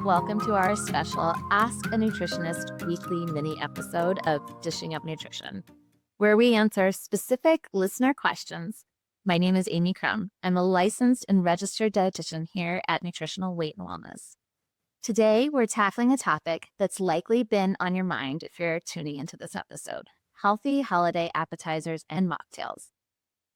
welcome to our special Ask a Nutritionist weekly mini episode of Dishing Up Nutrition, where we answer specific listener questions. My name is Amy Crum. I'm a licensed and registered dietitian here at Nutritional Weight and Wellness. Today, we're tackling a topic that's likely been on your mind if you're tuning into this episode: healthy holiday appetizers and mocktails.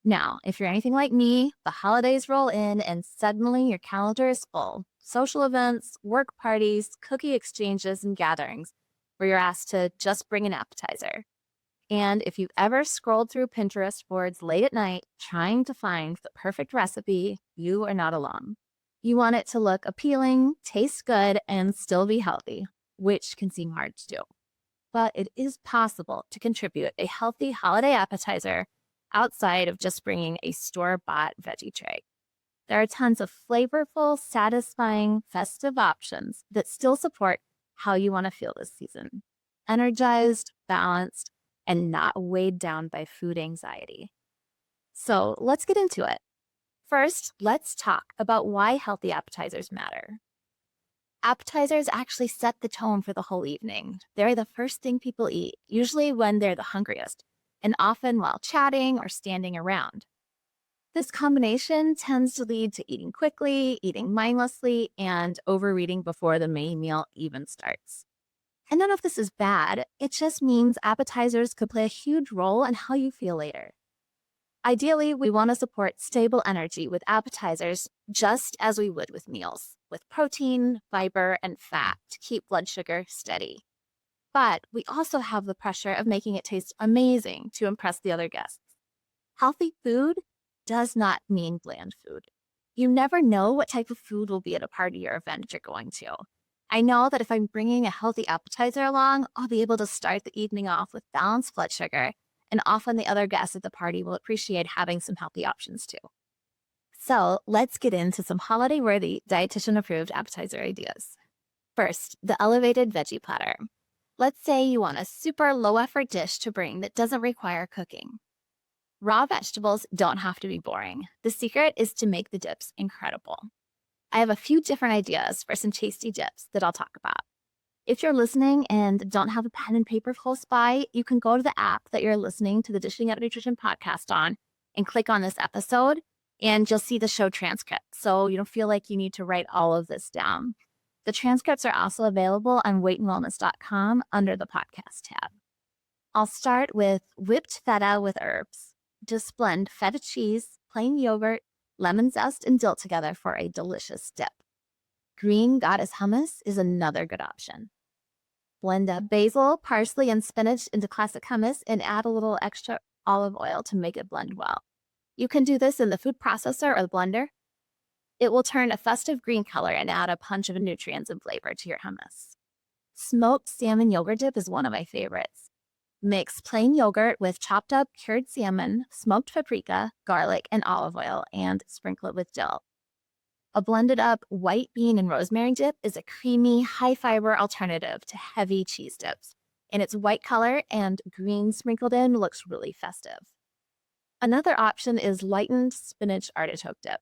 Now, if you're anything like me, the holidays roll in and suddenly your calendar is full. Social events, work parties, cookie exchanges, and gatherings where you're asked to just bring an appetizer. And if you've ever scrolled through Pinterest boards late at night trying to find the perfect recipe, you are not alone. You want it to look appealing, taste good, and still be healthy, which can seem hard to do. But it is possible to contribute a healthy holiday appetizer outside of just bringing a store-bought veggie tray. There are tons of flavorful, satisfying, festive options that still support how you want to feel this season: energized, balanced, and not weighed down by food anxiety. So let's get into it. First, let's talk about why healthy appetizers matter. Appetizers actually set the tone for the whole evening. They're the first thing people eat, usually when they're the hungriest, and often while chatting or standing around. This combination tends to lead to eating quickly, eating mindlessly, and overeating before the main meal even starts. And none of this is bad. It just means appetizers could play a huge role in how you feel later. Ideally, we want to support stable energy with appetizers just as we would with meals, with protein, fiber, and fat to keep blood sugar steady. But we also have the pressure of making it taste amazing to impress the other guests. Healthy food does not mean bland food. You never know what type of food will be at a party or event you're going to. I know that if I'm bringing a healthy appetizer along, I'll be able to start the evening off with balanced blood sugar, and often the other guests at the party will appreciate having some healthy options too. So let's get into some holiday-worthy, dietitian-approved appetizer ideas. First, the elevated veggie platter. Let's say you want a super low-effort dish to bring that doesn't require cooking. Raw vegetables don't have to be boring. The secret is to make the dips incredible. I have a few different ideas for some tasty dips that I'll talk about. If you're listening and don't have a pen and paper close by, you can go to the app that you're listening to the Dishing Up Nutrition podcast on and click on this episode, and you'll see the show transcript, so you don't feel like you need to write all of this down. The transcripts are also available on weightandwellness.com under the podcast tab. I'll start with whipped feta with herbs. Just blend feta cheese, plain yogurt, lemon zest, and dill together for a delicious dip. Green goddess hummus is another good option. Blend up basil, parsley, and spinach into classic hummus and add a little extra olive oil to make it blend well. You can do this in the food processor or the blender. It will turn a festive green color and add a punch of nutrients and flavor to your hummus. Smoked salmon yogurt dip is one of my favorites. Mix plain yogurt with chopped up cured salmon, smoked paprika, garlic, and olive oil, and sprinkle it with dill. A blended up white bean and rosemary dip is a creamy, high-fiber alternative to heavy cheese dips, and its white color and green sprinkled in looks really festive. Another option is lightened spinach artichoke dip.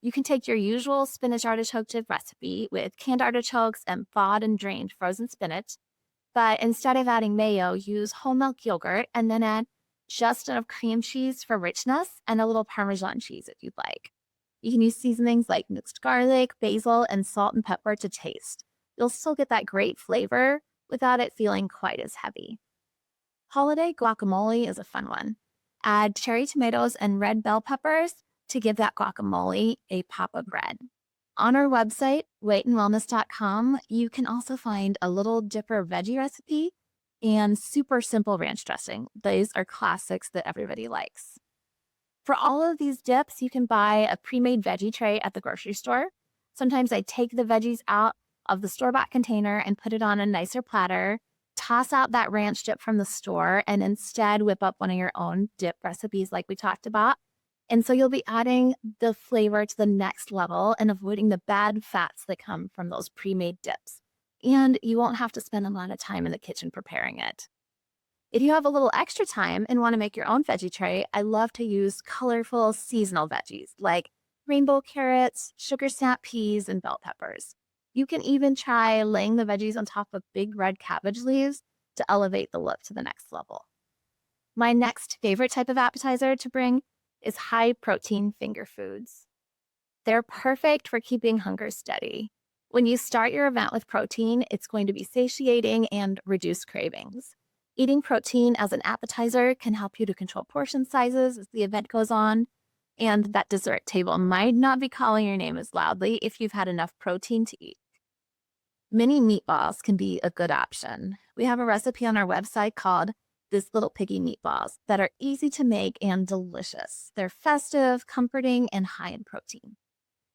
You can take your usual spinach artichoke dip recipe with canned artichokes and thawed and drained frozen spinach, but instead of adding mayo, use whole milk yogurt and then add just enough cream cheese for richness and a little Parmesan cheese if you'd like. You can use seasonings like mixed garlic, basil, and salt and pepper to taste. You'll still get that great flavor without it feeling quite as heavy. Holiday guacamole is a fun one. Add cherry tomatoes and red bell peppers to give that guacamole a pop of red. On our website, weightandwellness.com, you can also find a little dipper veggie recipe and super simple ranch dressing. These are classics that everybody likes. For all of these dips, you can buy a pre-made veggie tray at the grocery store. Sometimes I take the veggies out of the store-bought container and put it on a nicer platter, toss out that ranch dip from the store, and instead whip up one of your own dip recipes like we talked about. And so you'll be adding the flavor to the next level and avoiding the bad fats that come from those pre-made dips. And you won't have to spend a lot of time in the kitchen preparing it. If you have a little extra time and want to make your own veggie tray, I love to use colorful seasonal veggies like rainbow carrots, sugar snap peas, and bell peppers. You can even try laying the veggies on top of big red cabbage leaves to elevate the look to the next level. My next favorite type of appetizer to bring is high protein finger foods. They're perfect for keeping hunger steady. When you start your event with protein, it's going to be satiating and reduce cravings. Eating protein as an appetizer can help you to control portion sizes as the event goes on, and that dessert table might not be calling your name as loudly if you've had enough protein to eat. Mini meatballs can be a good option. We have a recipe on our website called This Little Piggy Meatballs that are easy to make and delicious. They're festive, comforting, and high in protein.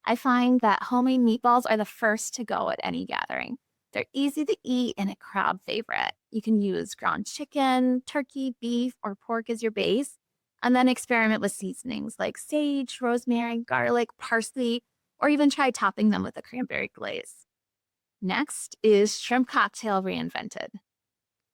I find that homemade meatballs are the first to go at any gathering. They're easy to eat and a crowd favorite. You can use ground chicken, turkey, beef, or pork as your base, and then experiment with seasonings like sage, rosemary, garlic, parsley, or even try topping them with a cranberry glaze. Next is shrimp cocktail reinvented.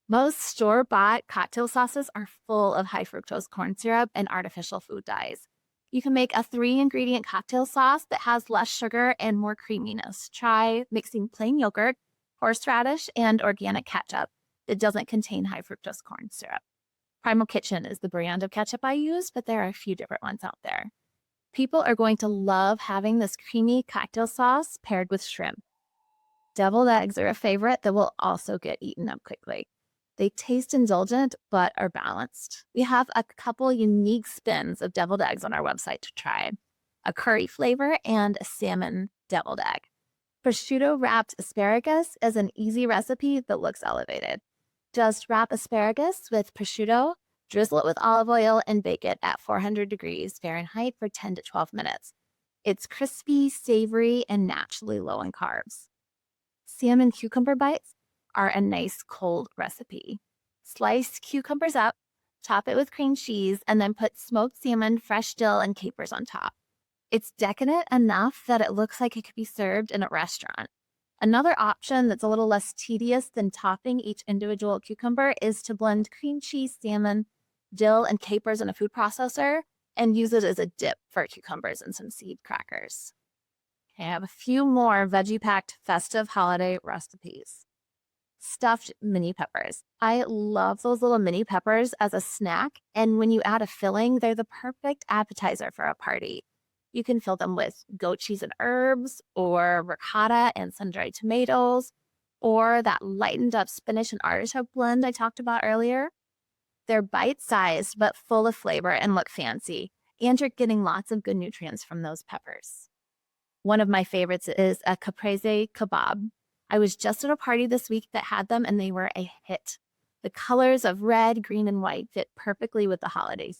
Most store-bought cocktail sauces are full of high fructose corn syrup and artificial food dyes. You can make a 3-ingredient cocktail sauce that has less sugar and more creaminess. Try mixing plain yogurt, horseradish, and organic ketchup that doesn't contain high fructose corn syrup. Primal Kitchen is the brand of ketchup I use, but there are a few different ones out there. People are going to love having this creamy cocktail sauce paired with shrimp. Deviled eggs are a favorite that will also get eaten up quickly. They taste indulgent, but are balanced. We have a couple unique spins of deviled eggs on our website to try: a curry flavor and a salmon deviled egg. Prosciutto wrapped asparagus is an easy recipe that looks elevated. Just wrap asparagus with prosciutto, drizzle it with olive oil, and bake it at 400 degrees Fahrenheit for 10 to 12 minutes. It's crispy, savory, and naturally low in carbs. Salmon cucumber bites are a nice cold recipe. Slice cucumbers up, top it with cream cheese, and then put smoked salmon, fresh dill, and capers on top. It's decadent enough that it looks like it could be served in a restaurant. Another option that's a little less tedious than topping each individual cucumber is to blend cream cheese, salmon, dill, and capers in a food processor and use it as a dip for cucumbers and some seed crackers. I have a few more veggie-packed festive holiday recipes. Stuffed mini peppers. I love those little mini peppers as a snack, and when you add a filling, they're the perfect appetizer for a party. You can fill them with goat cheese and herbs, or ricotta and sun-dried tomatoes, or that lightened up spinach and artichoke blend I talked about earlier. They're bite-sized, but full of flavor and look fancy, and you're getting lots of good nutrients from those peppers. One of my favorites is a caprese kebab. I was just at a party this week that had them, and they were a hit. The colors of red, green, and white fit perfectly with the holidays.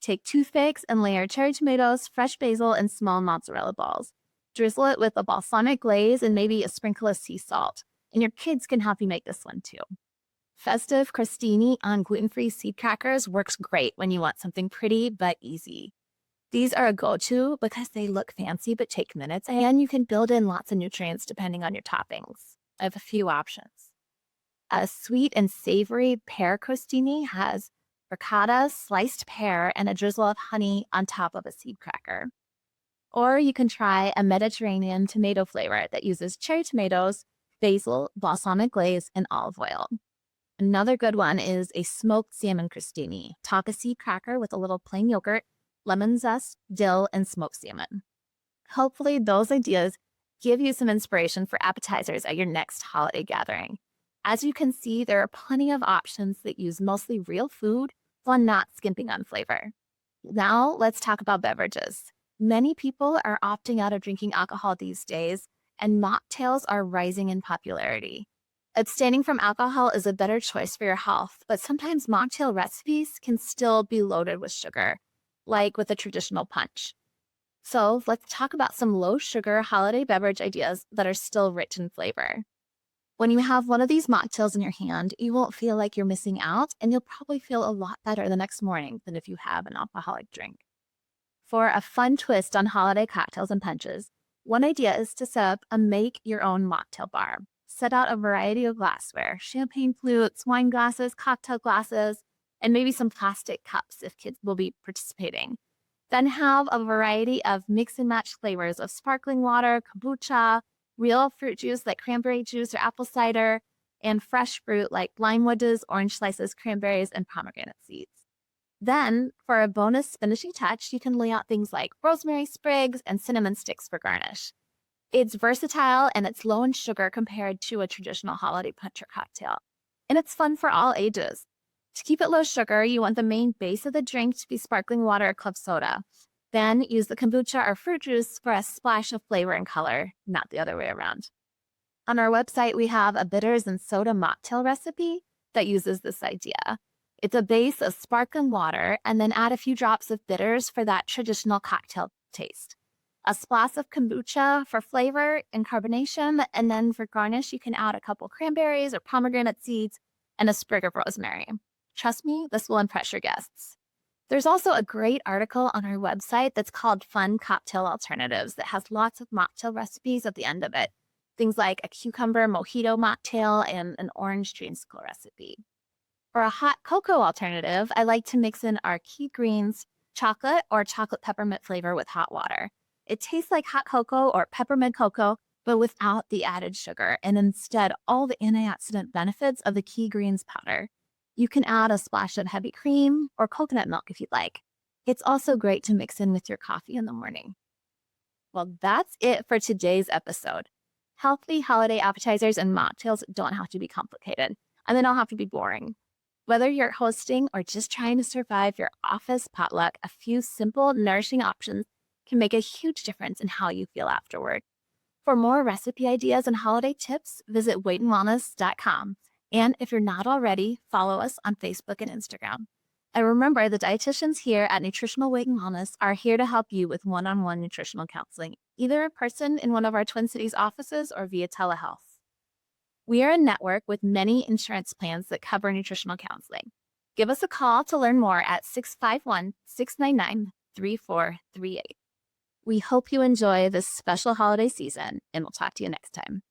Take toothpicks and layer cherry tomatoes, fresh basil, and small mozzarella balls. Drizzle it with a balsamic glaze and maybe a sprinkle of sea salt. And your kids can help you make this one too. Festive crostini on gluten-free seed crackers works great when you want something pretty but easy. These are a go-to because they look fancy but take minutes, and you can build in lots of nutrients depending on your toppings. I have a few options. A sweet and savory pear crostini has ricotta, sliced pear, and a drizzle of honey on top of a seed cracker. Or you can try a Mediterranean tomato flavor that uses cherry tomatoes, basil, balsamic glaze, and olive oil. Another good one is a smoked salmon crostini. Top a seed cracker with a little plain yogurt, lemon zest, dill, and smoked salmon. Hopefully those ideas give you some inspiration for appetizers at your next holiday gathering. As you can see, there are plenty of options that use mostly real food while not skimping on flavor. Now let's talk about beverages. Many people are opting out of drinking alcohol these days, and mocktails are rising in popularity. Abstaining from alcohol is a better choice for your health, but sometimes mocktail recipes can still be loaded with sugar, like with a traditional punch. So let's talk about some low-sugar holiday beverage ideas that are still rich in flavor. When you have one of these mocktails in your hand, you won't feel like you're missing out, and you'll probably feel a lot better the next morning than if you have an alcoholic drink. For a fun twist on holiday cocktails and punches, one idea is to set up a make-your-own mocktail bar. Set out a variety of glassware: champagne flutes, wine glasses, cocktail glasses, and maybe some plastic cups if kids will be participating. Then have a variety of mix and match flavors of sparkling water, kombucha, real fruit juice like cranberry juice or apple cider, and fresh fruit like lime wedges, orange slices, cranberries, and pomegranate seeds. Then, for a bonus finishing touch, you can lay out things like rosemary sprigs and cinnamon sticks for garnish. It's versatile and it's low in sugar compared to a traditional holiday punch or cocktail. And it's fun for all ages. To keep it low sugar, you want the main base of the drink to be sparkling water or club soda. Then use the kombucha or fruit juice for a splash of flavor and color, not the other way around. On our website, we have a bitters and soda mocktail recipe that uses this idea. It's a base of sparkling water and then add a few drops of bitters for that traditional cocktail taste. A splash of kombucha for flavor and carbonation, and then for garnish, you can add a couple cranberries or pomegranate seeds and a sprig of rosemary. Trust me, this will impress your guests. There's also a great article on our website that's called Fun Cocktail Alternatives that has lots of mocktail recipes at the end of it. Things like a cucumber mojito mocktail and an orange dreamsicle recipe. For a hot cocoa alternative, I like to mix in our Key Greens chocolate or chocolate peppermint flavor with hot water. It tastes like hot cocoa or peppermint cocoa, but without the added sugar, and instead all the antioxidant benefits of the Key Greens powder. You can add a splash of heavy cream or coconut milk if you'd like. It's also great to mix in with your coffee in the morning. Well, that's it for today's episode. Healthy holiday appetizers and mocktails don't have to be complicated, and they don't have to be boring. Whether you're hosting or just trying to survive your office potluck, a few simple, nourishing options can make a huge difference in how you feel afterward. For more recipe ideas and holiday tips, visit weightandwellness.com. And if you're not already, follow us on Facebook and Instagram. And remember, the dietitians here at Nutritional Weight and Wellness are here to help you with one-on-one nutritional counseling, either in person in one of our Twin Cities offices or via telehealth. We are a network with many insurance plans that cover nutritional counseling. Give us a call to learn more at 651-699-3438. We hope you enjoy this special holiday season, and we'll talk to you next time.